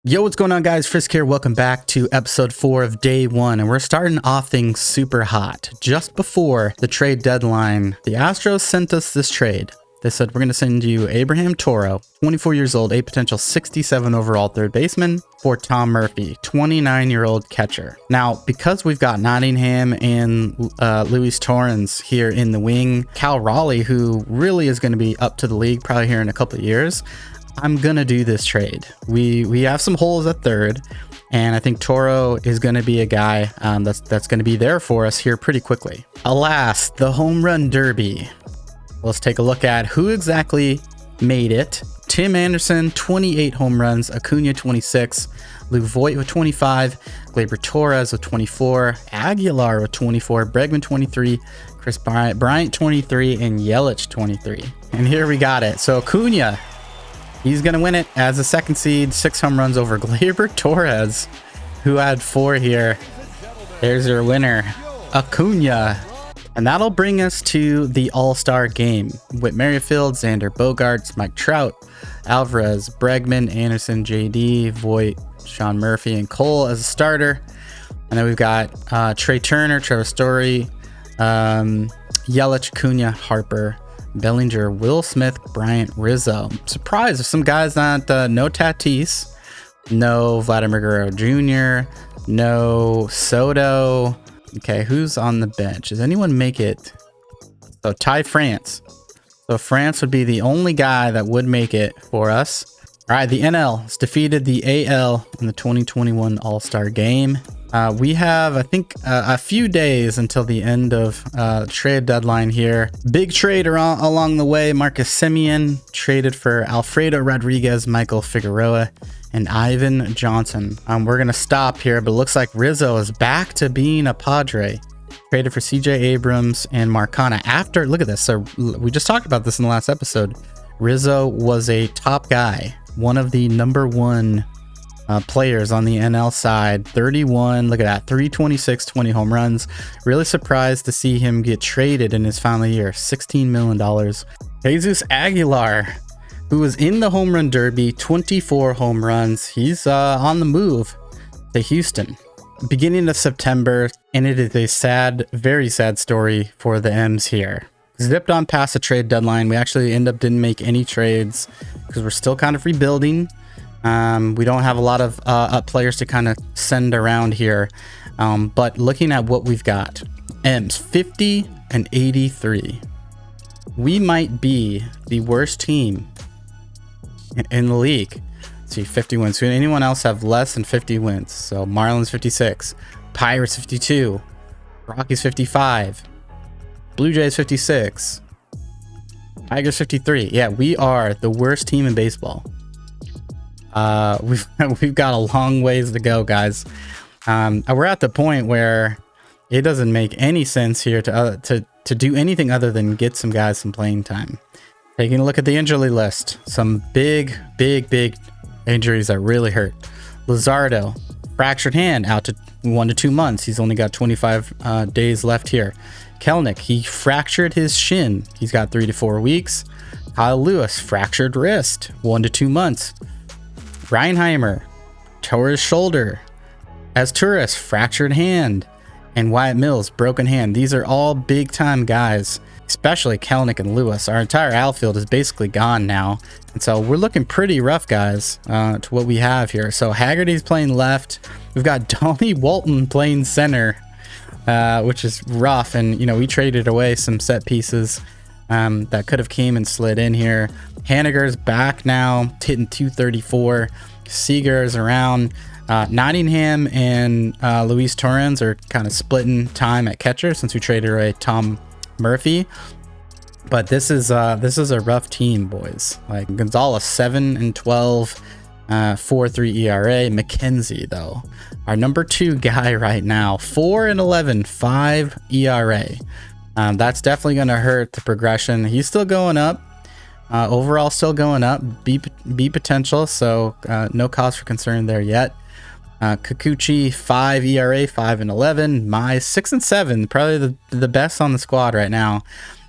Yo, what's going on, guys? Frisk here. Welcome back to episode 4 of day 1, and we're starting off things super hot. Just before the trade deadline, the Astros sent us this trade. They said, we're going to send you Abraham Toro, 24 years old, a potential 67 overall third baseman, for Tom Murphy, 29-year-old catcher. Now, because we've got Nottingham and Luis Torrens here in the wing, Cal Raleigh, who really is going to be up to the league probably here in a couple of years, I'm gonna do this trade. We have some holes at third, and I think Toro is gonna be a guy that's gonna be there for us here pretty quickly. Alas, the home run derby. Let's take a look at who exactly made it. Tim Anderson, 28 home runs. Acuna, 26. Lou Voit with 25. Gleyber Torres with 24. Aguilar with 24. Bregman, 23. Chris Bryant, 23. And Yelich, 23. And here we got it. So Acuna, he's going to win it as a second seed, 6 home runs over Gleyber Torres, who had 4 here. There's your winner, Acuna. And that'll bring us to the All-Star game with Merrifield, Xander Bogaerts, Mike Trout, Alvarez, Bregman, Anderson, JD, Voit, Sean Murphy, and Cole as a starter. And then we've got Trey Turner, Trevor Story, Yelich, Acuna, Harper, Bellinger, Will Smith, Bryant, Rizzo. I'm surprised there's some guys not no Tatis, no Vladimir Guerrero Jr., no Soto. Okay, who's on the bench? Does anyone make it? So Ty France. So France would be the only guy that would make it for us. All right, the NL has defeated the AL in the 2021 All-Star Game. We have, I think, a few days until the end of trade deadline here. Big trade along the way. Marcus Semien traded for Alfredo Rodriguez, Michael Figueroa, and Ivan Johnson. We're going to stop here, but it looks like Rizzo is back to being a Padre. Traded for CJ Abrams and Marcana after, look at this. So we just talked about this in the last episode. Rizzo was a top guy, one of the #1 players on the NL side. 31, look at that, 326, 20 home runs. Really surprised to see him get traded in his final year, $16 million. Jesus Aguilar, who was in the home run derby, 24 home runs. He's on the move to Houston. Beginning of September, and it is a sad, very sad story for the M's here. Zipped on past the trade deadline. We actually didn't make any trades because we're still kind of rebuilding. We don't have a lot of players to kind of send around here. But looking at what we've got, M's 50 and 83. We might be the worst team in the league. Let's see, 50 wins. So anyone else have less than 50 wins? So Marlins 56, Pirates 52, Rockies 55, Blue Jays 56, Tigers 53. Yeah, we are the worst team in baseball. We've got a long ways to go, guys. We're at the point where it doesn't make any sense here to do anything other than get some guys some playing time. Taking a look at the injury list, some big injuries that really hurt. Luzardo, fractured hand, out to 1 to 2 months. He's only got 25 days left here. Kelnick, he fractured his shin. He's got 3 to 4 weeks. Kyle Lewis, fractured wrist, 1 to 2 months. Reinheimer, tore his shoulder. Asturias, fractured hand. And Wyatt Mills, broken hand. These are all big time guys, especially Kelnick and Lewis. Our entire outfield is basically gone now. And so we're looking pretty rough, guys, to what we have here. So Haggerty's playing left. We've got Donnie Walton playing center, which is rough. And, we traded away some set pieces that could have came and slid in here. Haniger's back now, hitting 234. Seager's around. Nottingham and Luis Torrens are kind of splitting time at catcher since we traded away Tom Murphy. But this is a rough team, boys. Like Gonzalez, 7 and 12, 4.3 ERA. McKenzie, though, our #2 guy right now, 4 and 11, 5 ERA. That's definitely going to hurt the progression. He's still going up. Overall, still going up. B potential, so no cause for concern there yet. Kikuchi, 5 ERA, 5 and 11. Mai, 6 and 7, probably the best on the squad right now.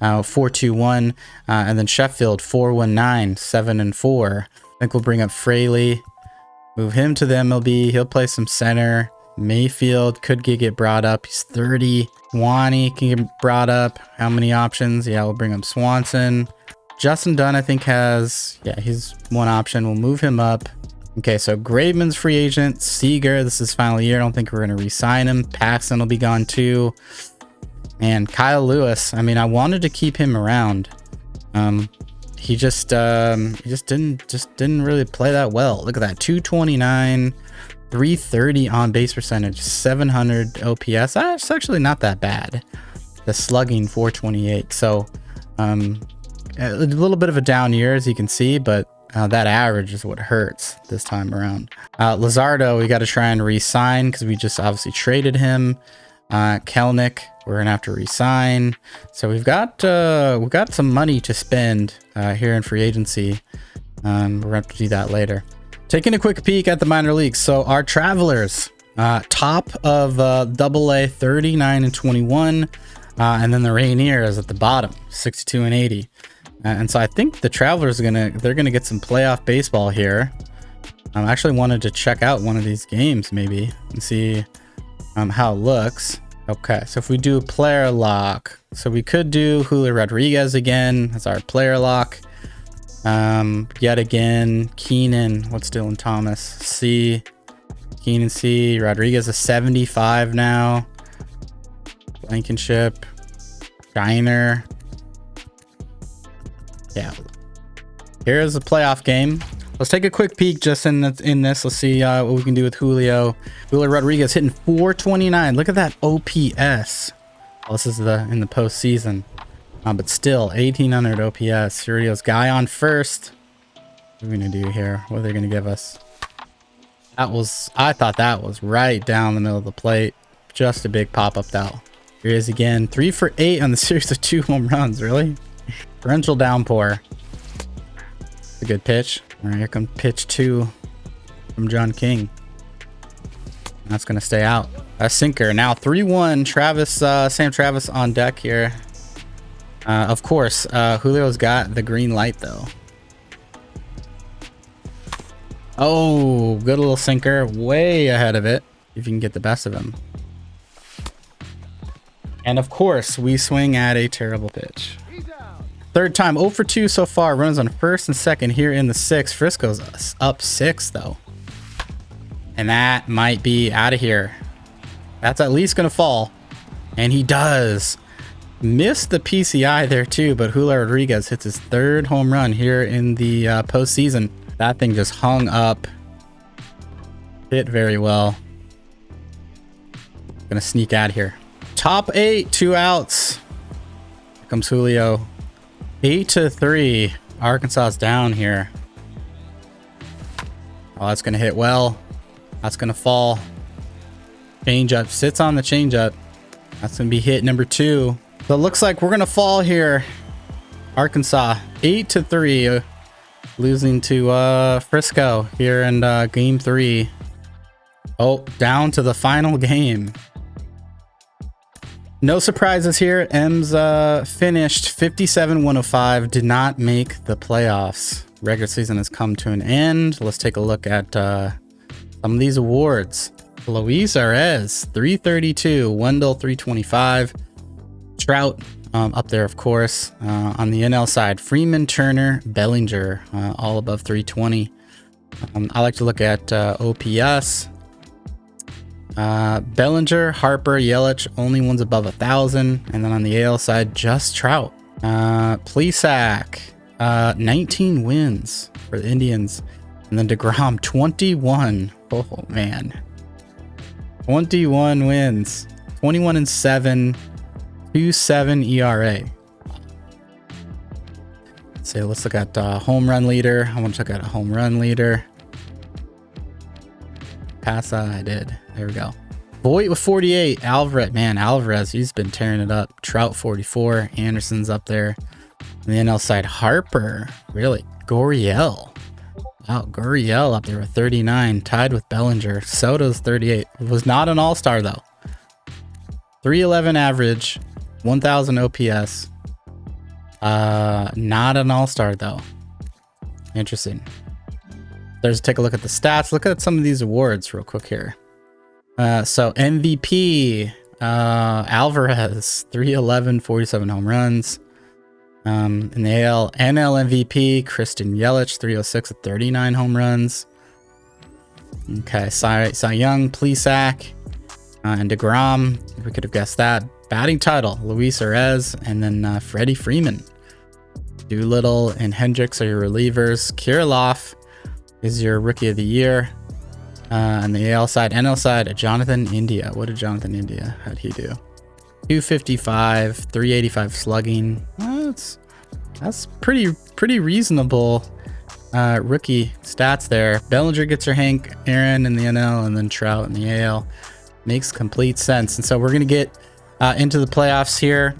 4.21, and then Sheffield 4.19, 7 and 4. I think we'll bring up Fraley. Move him to the MLB. He'll play some center. Mayfield could get brought up. He's 30. Wani can get brought up. How many options? Yeah, we'll bring up Swanson. Justin Dunn, I think, has... Yeah, he's one option. We'll move him up. Okay, so Graveman's free agent. Seager, this is final year. I don't think we're going to re-sign him. Paxton will be gone too. And Kyle Lewis, I mean, I wanted to keep him around. He just didn't really play that well. Look at that, 229, 330 on base percentage, 700 OPS. That's actually not that bad. The slugging 428. So a little bit of a down year, as you can see, but that average is what hurts this time around. Luzardo, we got to try and re-sign because we just obviously traded him. Kelnick, we're gonna have to re-sign. So we've got some money to spend here in free agency. We're gonna have to do that later. Taking a quick peek at the minor leagues. So our Travelers, top of AA, 39 and 21, and then the Rainiers at the bottom, 62 and 80. And so I think the Travelers they're gonna get some playoff baseball here. I actually wanted to check out one of these games maybe and see how it looks. Okay, so if we do player lock, so we could do Julio Rodriguez again as our player lock. Yet again, Keenan, what's Dylan Thomas? C. Keenan C. Rodriguez is 75 now. Blankenship. Shiner. Yeah. Here's the playoff game. Let's take a quick peek just in this. Let's see what we can do with Julio. Julio Rodriguez hitting 429. Look at that OPS. Well, this is in the postseason. But still, 1800 OPS. Here he goes. Guy on first. What are we going to do here? What are they going to give us? I thought that was right down the middle of the plate. Just a big pop-up though. Here he is again. 3 for 8 on the series of 2 home runs. Really? Torrential downpour. A good pitch. All right, here comes pitch 2 from John King. That's going to stay out. A sinker. Now 3-1. Sam Travis on deck here. Of course, Julio's got the green light though. Oh, good little sinker. Way ahead of it. If you can get the best of him. And of course, we swing at a terrible pitch. Third time, 0 for 2 so far. Runners on first and second here in the 6th. Frisco's up 6 though. And that might be out of here. That's at least going to fall. And he does. Missed the PCI there too, but Julio Rodriguez hits his 3rd home run here in the postseason. That thing just hung up. Hit very well. Gonna sneak out here. Top 8, 2 outs. Here comes Julio. 8-3. Arkansas's down here. Oh, that's gonna hit well. That's gonna fall. Changeup. Sits on the changeup. That's gonna be hit number 2. So it looks like we're gonna fall here. Arkansas 8-3, losing to Frisco here in game 3. Oh, down to the final game. No surprises here. M's finished 57-105. Did not make the playoffs. Regular season has come to an end. Let's take a look at some of these awards. Luis Arez 332, Wendell 325. Trout up there, of course. On the NL side, Freeman, Turner, Bellinger, all above 320. I like to look at OPS. Bellinger, Harper, Yelich, only ones above 1,000. And then on the AL side, just Trout. Plesac, 19 wins for the Indians. And then DeGrom, 21. Oh, man. 21 wins. 21-7. 2.7 ERA. Let's look at home run leader. I want to look at a home run leader. Passa, I did. There we go. Voit with 48. Alvarez, he's been tearing it up. Trout 44. Anderson's up there. On the NL side, Harper. Really? Gurriel. Wow, Gurriel up there with 39. Tied with Bellinger. Soto's 38. Was not an all-star though. 311 average. 1,000 OPS. Not an all-star though. Interesting. There's take a look at the stats. Look at some of these awards real quick here. So MVP, Alvarez, 311, 47 home runs. In the NL MVP, Christian Yelich, 306 at 39 home runs. Okay, Cy Young, Plesac, and DeGrom. We could have guessed that. Batting title, Luis Arraez, and then Freddie Freeman. Doolittle and Hendricks are your relievers. Kirilloff is your rookie of the year. On the AL side, NL side, Jonathan India. What did Jonathan India? How'd he do? 255, 385 slugging. That's pretty reasonable rookie stats there. Bellinger gets your Hank Aaron in the NL, and then Trout in the AL. Makes complete sense. And so we're gonna get into the playoffs here.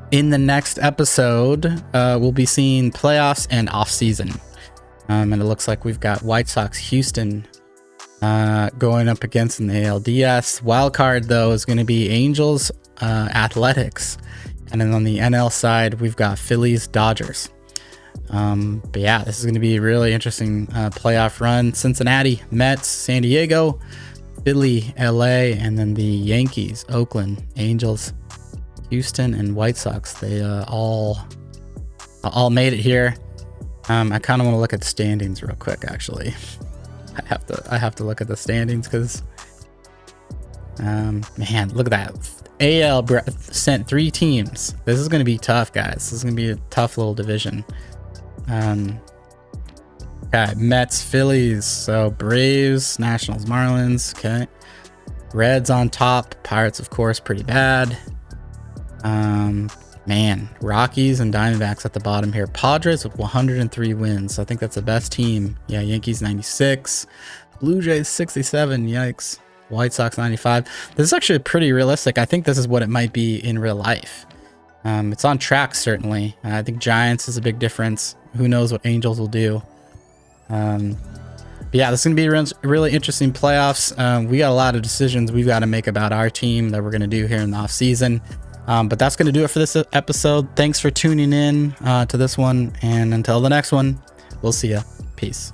In the next episode, we'll be seeing playoffs and off season. And it looks like we've got White Sox, Houston going up against in the ALDS. Wild card though is going to be Angels, Athletics, and then on the NL side we've got Phillies, Dodgers. But yeah, this is going to be a really interesting playoff run. Cincinnati, Mets, San Diego, Philly, LA, and then the Yankees, Oakland, Angels, Houston, and White Sox. They all made it here. I kind of want to look at standings real quick. Actually, I have to look at the standings because, man, look at that. AL sent 3 teams. This is going to be tough, guys. This is going to be a tough little division. Okay, Mets, Phillies. So Braves, Nationals, Marlins. Okay, Reds on top. Pirates, of course, pretty bad. Man, Rockies and Diamondbacks at the bottom here. Padres with 103 wins. I think that's the best team. Yeah, Yankees 96. Blue Jays 67. Yikes. White Sox 95. This is actually pretty realistic. I think this is what it might be in real life. It's on track, certainly. I think Giants is a big difference. Who knows what Angels will do. But yeah, this is going to be a really interesting playoffs. We got a lot of decisions we've got to make about our team that we're going to do here in the off season. But that's going to do it for this episode. Thanks for tuning in to this one. And until the next one, we'll see ya. Peace.